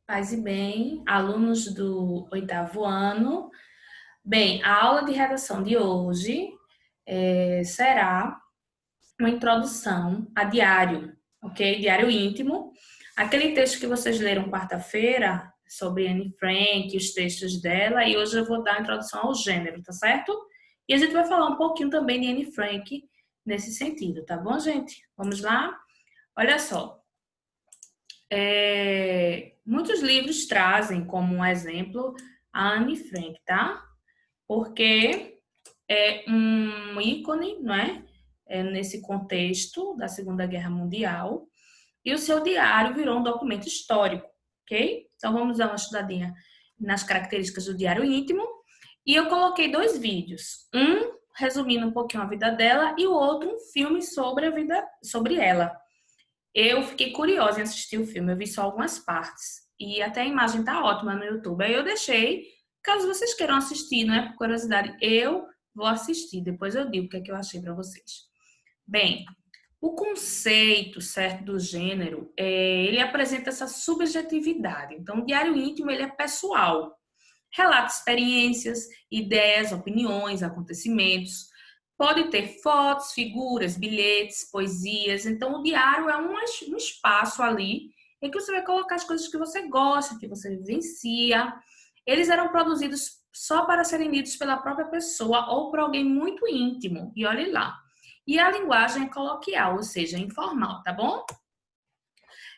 Paz e bem, alunos do oitavo ano. Bem, a aula de redação de hoje será uma introdução a diário, ok? Diário íntimo. Aquele texto que vocês leram quarta-feira sobre Anne Frank, os textos dela, e hoje eu vou dar a introdução ao gênero, tá certo? E a gente vai falar um pouquinho também de Anne Frank nesse sentido, tá bom, gente? Vamos lá? Olha só. Muitos livros trazem como um exemplo a Anne Frank, tá? Porque é um ícone, não é? Nesse contexto da Segunda Guerra Mundial. E o seu diário virou um documento histórico, ok? Então vamos dar uma estudadinha nas características do diário íntimo. E eu coloquei dois vídeos. Um resumindo um pouquinho a vida dela e o outro um filme sobre a vida, sobre ela. Eu fiquei curiosa em assistir o filme, eu vi só algumas partes. E até a imagem tá ótima no YouTube. Aí eu deixei, caso vocês queiram assistir, não é por curiosidade, eu vou assistir. Depois eu digo o que é que eu achei para vocês. Bem, o conceito certo do gênero, ele apresenta essa subjetividade. Então, o diário íntimo, ele é pessoal. Relata experiências, ideias, opiniões, acontecimentos. Pode ter fotos, figuras, bilhetes, poesias. Então, o diário é um espaço ali em que você vai colocar as coisas que você gosta, que você vivencia. Eles eram produzidos só para serem lidos pela própria pessoa ou por alguém muito íntimo. E olhe lá. E a linguagem é coloquial, ou seja, informal, tá bom?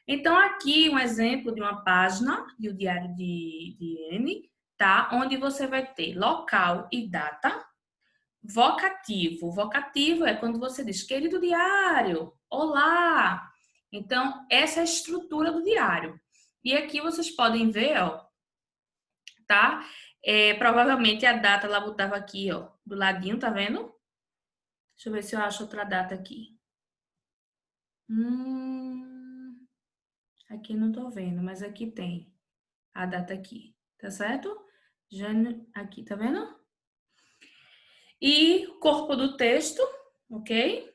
Então, aqui um exemplo de uma página do Diário de N, tá? Onde você vai ter local e data. Vocativo. Vocativo é quando você diz, querido diário, olá. Então, essa é a estrutura do diário. E aqui vocês podem ver, ó, tá? Provavelmente a data ela botava aqui, ó, do ladinho, tá vendo? Deixa eu ver se eu acho outra data aqui. Aqui não tô vendo, mas aqui tem a data aqui, tá certo? Janeiro, aqui, tá vendo? E corpo do texto, ok?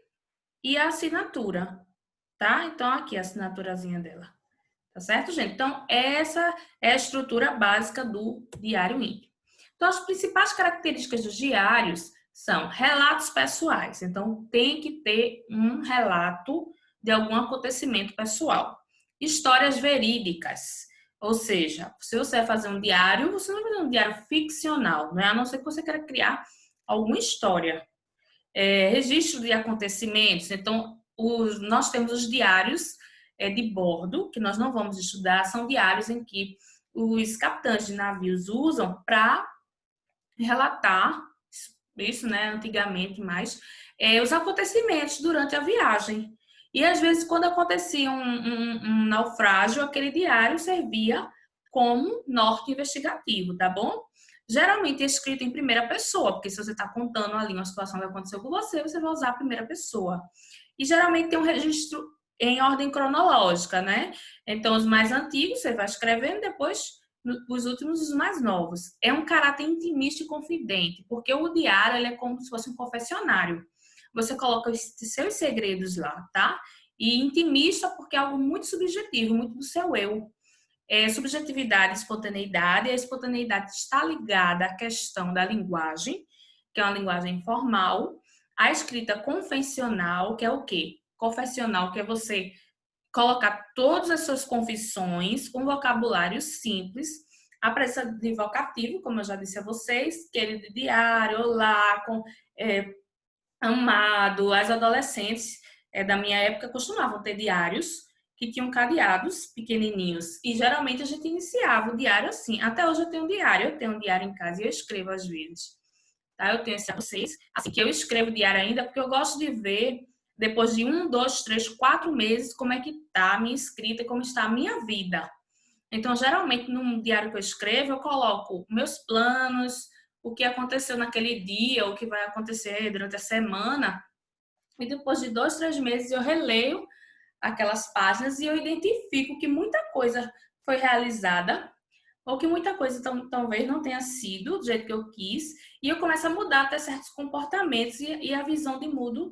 E a assinatura, tá? Então, aqui a assinaturazinha dela, tá certo, gente? Então, essa é a estrutura básica do diário íntimo. Então, as principais características dos diários são relatos pessoais. Então, tem que ter um relato de algum acontecimento pessoal. Histórias verídicas. Ou seja, se você vai fazer um diário, você não vai fazer um diário ficcional, né? A não ser que você queira criar alguma história. Registro de acontecimentos. Então, nós temos os diários de bordo, que nós não vamos estudar, são diários em que os capitães de navios usam para relatar, isso, né, antigamente mais, os acontecimentos durante a viagem. E às vezes, quando acontecia um naufrágio, aquele diário servia como norte investigativo, tá bom? Geralmente é escrito em primeira pessoa, porque se você está contando ali uma situação que aconteceu com você, você vai usar a primeira pessoa. E geralmente tem um registro em ordem cronológica, né? Então, os mais antigos você vai escrevendo, depois os últimos, os mais novos. É um caráter intimista e confidente, porque o diário ele é como se fosse um confessionário. Você coloca os seus segredos lá, tá? E intimista porque é algo muito subjetivo, muito do seu eu. Subjetividade e espontaneidade. A espontaneidade está ligada à questão da linguagem, que é uma linguagem informal. A escrita confessional, que é o quê? Confessional, que é você colocar todas as suas confissões, um vocabulário simples, a presença de vocativo, como eu já disse a vocês, querido diário, olá, amado. As adolescentes da minha época costumavam ter diários que tinham cadeados pequenininhos. E geralmente a gente iniciava o diário assim. Até hoje eu tenho um diário em casa e eu escrevo às vezes. Tá? Eu tenho esse a vocês. Assim que eu escrevo diário ainda, porque eu gosto de ver, depois de 1, 2, 3, 4 meses, como é que tá a minha escrita e como está a minha vida. Então, geralmente, no diário que eu escrevo, eu coloco meus planos, o que aconteceu naquele dia, o que vai acontecer durante a semana. E depois de 2, 3 meses, eu releio aquelas páginas e eu identifico que muita coisa foi realizada ou que muita coisa talvez não tenha sido do jeito que eu quis, e eu começo a mudar até certos comportamentos e a visão de mundo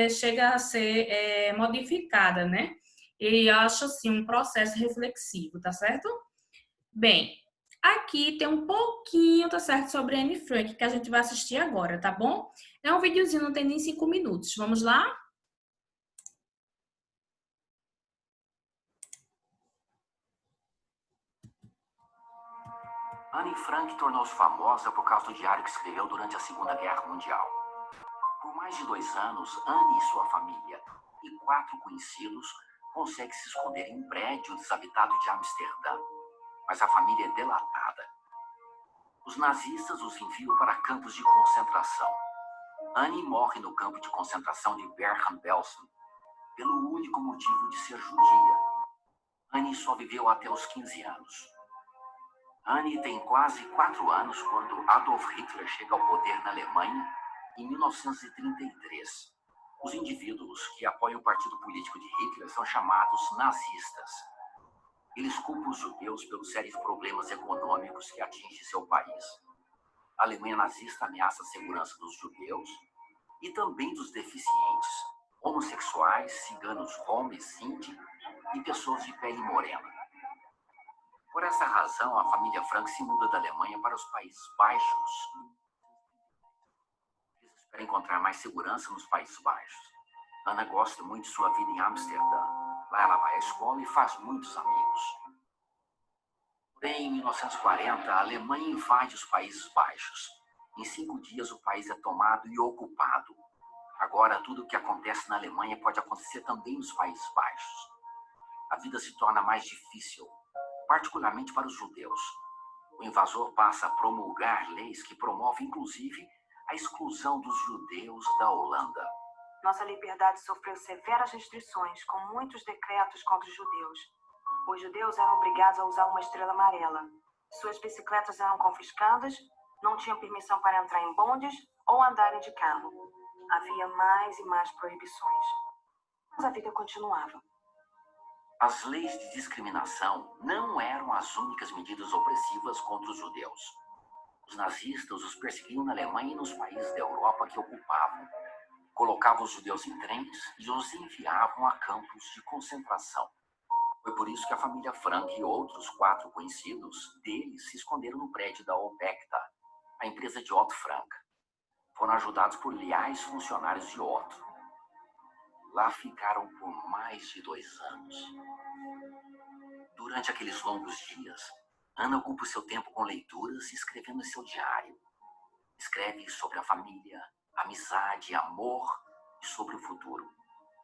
chega a ser modificada, né? ele acha assim um processo reflexivo, tá certo? Bem, aqui tem um pouquinho, tá certo, sobre Anne Frank que a gente vai assistir agora, tá bom? É um videozinho, não tem nem 5 minutos. Vamos lá? Anne Frank tornou-se famosa por causa do diário que escreveu durante a Segunda Guerra Mundial. Por mais de 2 anos, Anne e sua família e 4 conhecidos conseguem se esconder em um prédio desabitado de Amsterdã. Mas a família é delatada. Os nazistas os enviam para campos de concentração. Anne morre no campo de concentração de Bergen-Belsen pelo único motivo de ser judia. Anne só viveu até os 15 anos. Anne tem quase 4 anos quando Adolf Hitler chega ao poder na Alemanha em 1933. Os indivíduos que apoiam o partido político de Hitler são chamados nazistas. Eles culpam os judeus pelos sérios problemas econômicos que atingem seu país. A Alemanha nazista ameaça a segurança dos judeus e também dos deficientes, homossexuais, ciganos, romes, sinti e pessoas de pele morena. Por essa razão, a família Frank se muda da Alemanha para os Países Baixos. Eles esperam encontrar mais segurança nos Países Baixos. Ana gosta muito de sua vida em Amsterdã. Lá ela vai à escola e faz muitos amigos. Porém, em 1940, a Alemanha invade os Países Baixos. Em 5 dias, o país é tomado e ocupado. Agora, tudo o que acontece na Alemanha pode acontecer também nos Países Baixos. A vida se torna mais difícil, particularmente para os judeus. O invasor passa a promulgar leis que promovem, inclusive, a exclusão dos judeus da Holanda. Nossa liberdade sofreu severas restrições, com muitos decretos contra os judeus. Os judeus eram obrigados a usar uma estrela amarela. Suas bicicletas eram confiscadas, não tinham permissão para entrar em bondes ou andarem de carro. Havia mais e mais proibições. Mas a vida continuava. As leis de discriminação não eram as únicas medidas opressivas contra os judeus. Os nazistas os perseguiam na Alemanha e nos países da Europa que ocupavam. Colocavam os judeus em trens e os enviavam a campos de concentração. Foi por isso que a família Frank e outros 4 conhecidos deles se esconderam no prédio da Opekta, a empresa de Otto Frank. Foram ajudados por leais funcionários de Otto. Lá ficaram por mais de 2 anos. Durante aqueles longos dias, Ana ocupa o seu tempo com leituras e escrevendo em seu diário. Escreve sobre a família, amizade, amor e sobre o futuro.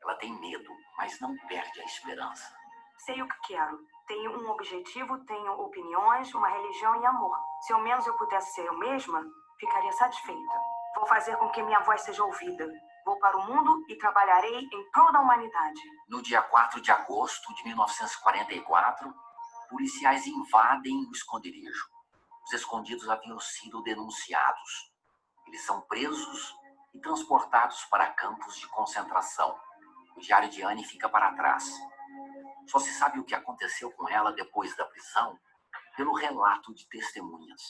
Ela tem medo, mas não perde a esperança. Sei o que quero. Tenho um objetivo, tenho opiniões, uma religião e amor. Se ao menos eu pudesse ser eu mesma, ficaria satisfeita. Vou fazer com que minha voz seja ouvida. Vou para o mundo e trabalharei em prol da humanidade. No dia 4 de agosto de 1944, policiais invadem o esconderijo. Os escondidos haviam sido denunciados. Eles são presos e transportados para campos de concentração. O diário de Anne fica para trás. Só se sabe o que aconteceu com ela depois da prisão pelo relato de testemunhas.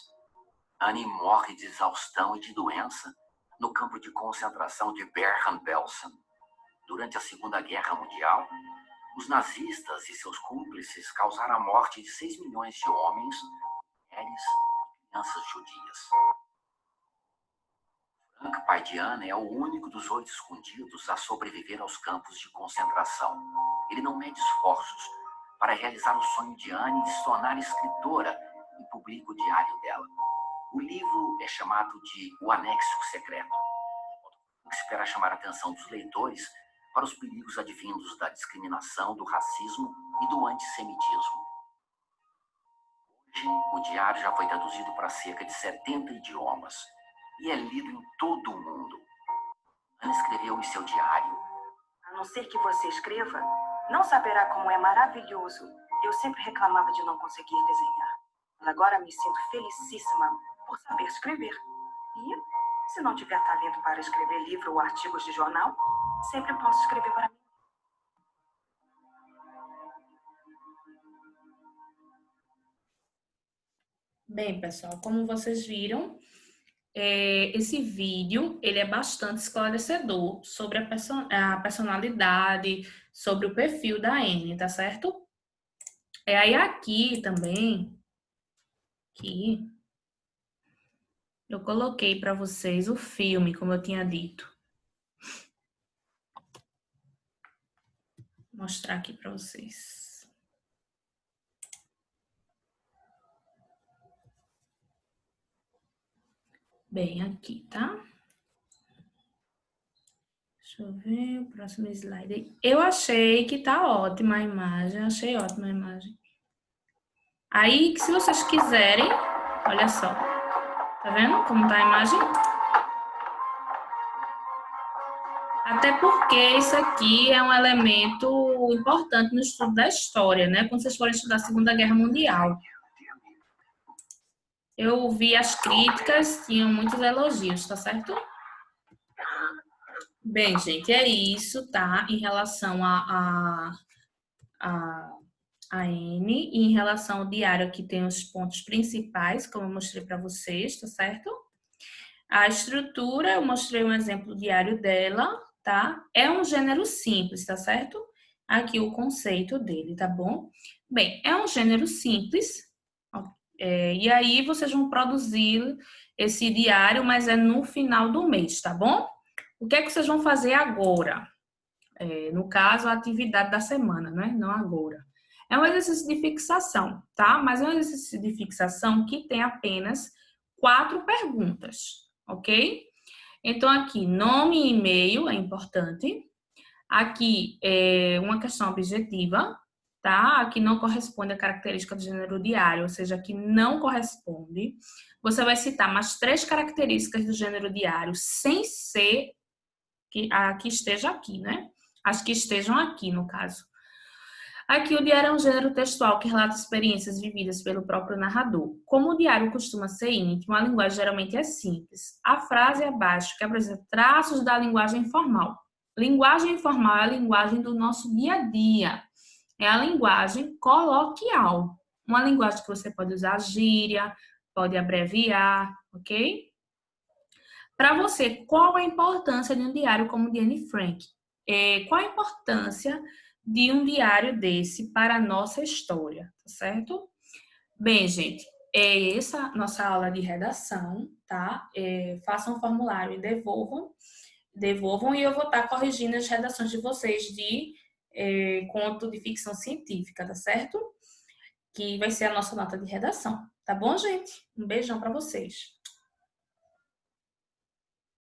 Anne morre de exaustão e de doença no campo de concentração de Bergen-Belsen. Durante a Segunda Guerra Mundial, os nazistas e seus cúmplices causaram a morte de 6 milhões de homens, mulheres e crianças judias. Frank, pai de Anne, é o único dos 8 escondidos a sobreviver aos campos de concentração. Ele não mede esforços para realizar o sonho de Anne de se tornar escritora e publica o diário dela. O livro é chamado de O Anexo Secreto. Frank espera chamar a atenção dos leitores para os perigos advindos da discriminação, do racismo e do antissemitismo. Hoje, o diário já foi traduzido para cerca de 70 idiomas e é lido em todo o mundo. Ana escreveu em seu diário: A não ser que você escreva, não saberá como é maravilhoso. Eu sempre reclamava de não conseguir desenhar. Mas agora me sinto felicíssima por saber escrever. E, se não tiver talento para escrever livro ou artigos de jornal, sempre posso escrever para mim. Bem, pessoal, como vocês viram, esse vídeo, ele é bastante esclarecedor sobre a personalidade, sobre o perfil da Anne, tá certo? Aí aqui também, aqui, eu coloquei para vocês o filme, como eu tinha dito. Vou mostrar aqui para vocês. Bem, aqui, tá? Deixa eu ver o próximo slide. Eu achei que tá ótima a imagem, achei ótima a imagem. Aí, se vocês quiserem, olha só. Tá vendo como tá a imagem? Até porque isso aqui é um elemento importante no estudo da história, né? Quando vocês forem estudar a Segunda Guerra Mundial. Eu vi as críticas, tinham muitos elogios, tá certo? Bem, gente, é isso, tá? Em relação a N, e em relação ao diário, aqui tem os pontos principais, como eu mostrei para vocês, tá certo? A estrutura, eu mostrei um exemplo do diário dela, tá? É um gênero simples, tá certo? Aqui o conceito dele, tá bom? Bem, é um gênero simples, e aí vocês vão produzir esse diário, mas é no final do mês, tá bom? O que é que vocês vão fazer agora? No caso, a atividade da semana, né? Não agora. É um exercício de fixação, tá? Mas é um exercício de fixação que tem apenas 4 perguntas, ok? Então, aqui, nome e e-mail é importante. Aqui, uma questão objetiva, tá? Aqui não corresponde à característica do gênero diário, ou seja, aqui não corresponde. Você vai citar mais 3 características do gênero diário, sem ser a que esteja aqui, né? As que estejam aqui, no caso. Aqui, o diário é um gênero textual que relata experiências vividas pelo próprio narrador. Como o diário costuma ser íntimo, a linguagem geralmente é simples. A frase abaixo, que apresenta traços da linguagem informal. Linguagem informal é a linguagem do nosso dia a dia. É a linguagem coloquial. Uma linguagem que você pode usar gíria, pode abreviar, ok? Para você, qual a importância de um diário como o de Anne Frank? Qual a importância de um diário desse para a nossa história, tá certo? Bem, gente, essa nossa aula de redação, tá? Façam um formulário e devolvam e eu vou estar corrigindo as redações de vocês de conto de ficção científica, tá certo? Que vai ser a nossa nota de redação, tá bom, gente? Um beijão para vocês.